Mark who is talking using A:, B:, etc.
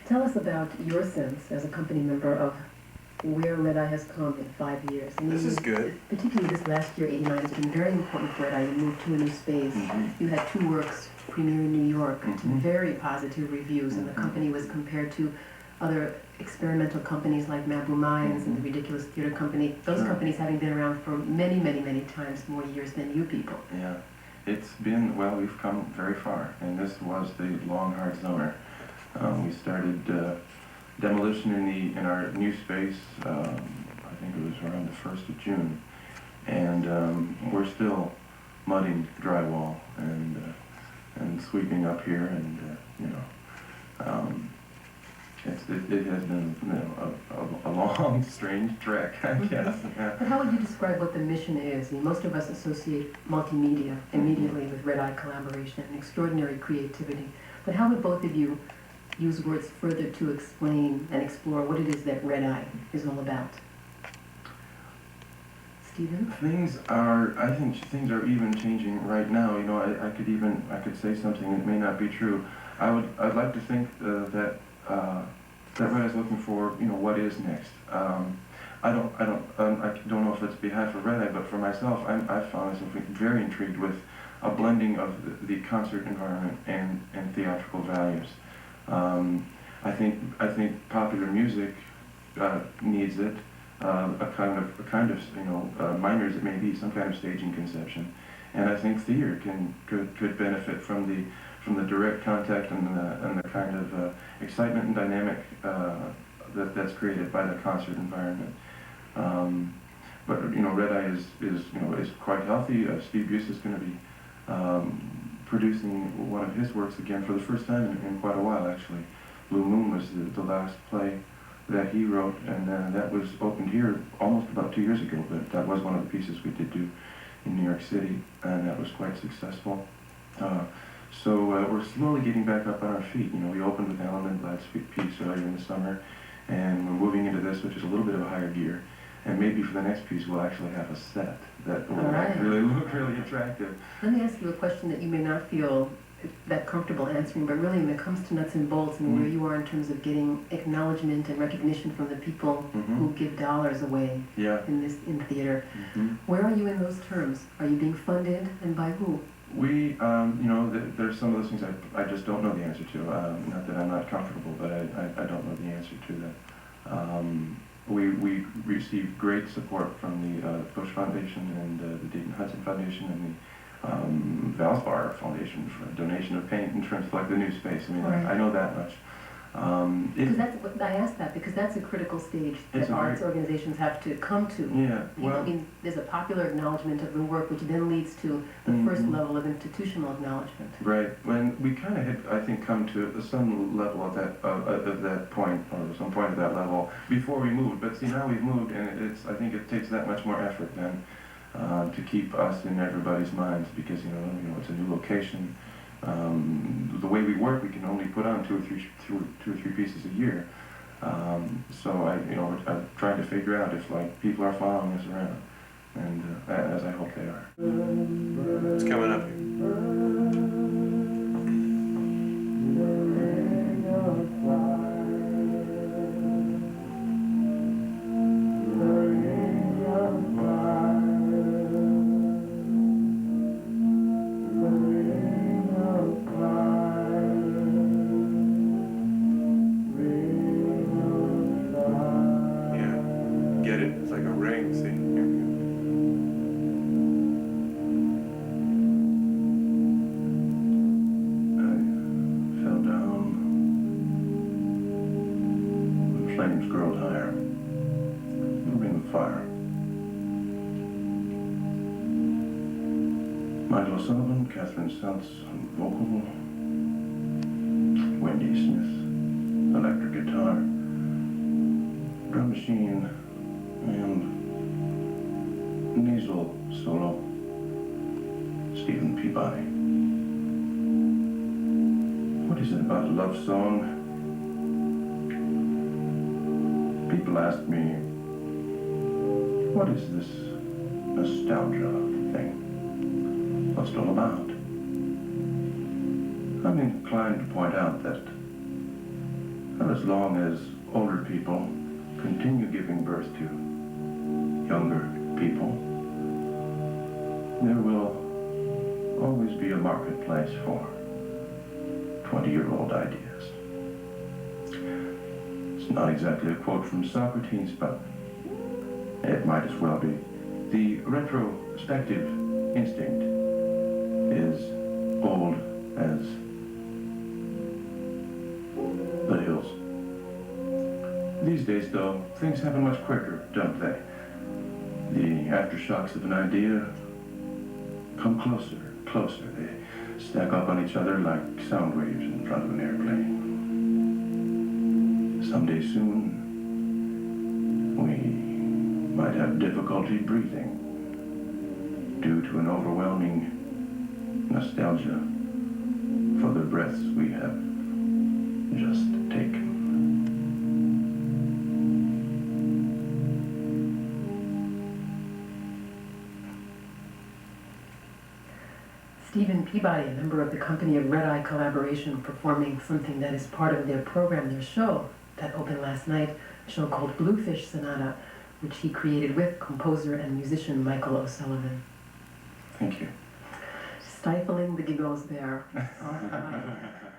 A: Tell us about your sense as a company member of where Red Eye has come in 5 years. I mean,
B: This is good.
A: Particularly this last year, '89, has been very important for Red Eye. You moved to a new space. You had 2 works premiere in New York to very positive reviews, and the company was compared to other experimental companies like Mabu Mines and the Ridiculous Theater Company. Those companies having been around for many, many, many times more years than you people.
B: Yeah, it's been, well, we've come very far, and this was the long, hard summer. We started demolition in our new space, I think it was around the 1st of June, and we're still mudding drywall and sweeping up here, and you know, it has been, you know, a long, strange trek, I guess. Yeah.
A: But how would you describe what the mission is? I mean, most of us associate multimedia immediately with Red Eye collaboration and extraordinary creativity. But how would both of you use words further to explain and explore what it is that Red Eye is all about? Stephen?
B: I think things are even changing right now. You know, I could say something that may not be true. I'd like to think that Red Eye is looking for, you know, what is next. I don't know if it's behalf of Red Eye, but for myself, I've found myself very intrigued with a blending of the concert environment and theatrical values. I think popular music needs it. A kind of you know, minor as it may be, some kind of staging conception, and I think theater could benefit from the direct contact and the kind of excitement and dynamic that's created by the concert environment. But you know, Red Eye is quite healthy. Steve Buse is going to be producing one of his works again for the first time in quite a while, actually. Blue Moon was the last play that he wrote, and that was opened here almost about 2 years ago, but that was one of the pieces we did do in New York City, and that was quite successful. So we're slowly getting back up on our feet. You know, we opened with Alan Lindblad's piece earlier in the summer, and we're moving into this, which is a little bit of a higher gear, and maybe for the next piece we'll actually have a set that will really look really attractive.
A: Let me ask you a question that you may not feel that comfortable answering, but really when it comes to nuts and bolts and where you are in terms of getting acknowledgement and recognition from the people who give dollars away in theater, where are you in those terms? Are you being funded, and by who?
B: We, you know, there's some of those things I just don't know the answer to. Not that I'm not comfortable, but I don't know the answer to that. We received great support from the Bush Foundation and the Dayton Hudson Foundation and the Valspar Foundation for a donation of paint in terms of like the new space. I mean, I know that much.
A: Because that's, I asked that because that's a critical stage that arts organizations have to come to.
B: Yeah, well,
A: I mean, there's a popular acknowledgement of the work, which then leads to the first level of institutional acknowledgement.
B: Right. When we kind of had, I think, come to some level of that point, or some point of that level before we moved. But see, now we've moved, and I think it takes that much more effort then to keep us in everybody's minds, because you know it's a new location. The way we work, we can only put on two or three pieces a year. So I'm trying to figure out if like people are following us around, and as I hope they are.
C: It's coming up here.
B: Flames growed higher, moving the fire. Michael Sullivan, Catherine Seltz on vocal, Wendy Smith, electric guitar, drum machine, and nasal solo, Stephen Peabody. What is it about a love song? People ask me, what is this nostalgia thing? What's it all about? I'm inclined to point out that As long as older people continue giving birth to younger people, there will always be a marketplace for 20-year-old ideas. It's not exactly a quote from Socrates, but it might as well be. The retrospective instinct is old as the hills. These days, though, things happen much quicker, don't they? The aftershocks of an idea come closer, closer. They stack up on each other like sound waves in front of an airplane. Someday soon, we might have difficulty breathing due to an overwhelming nostalgia for the breaths we have just taken.
A: Stephen Peabody, a member of the company of Red Eye Collaboration, performing something that is part of their program, their show, that opened last night, a show called Bluefish Sonata, which he created with composer and musician Michael O'Sullivan.
B: Thank you.
A: Stifling the giggles there. All right.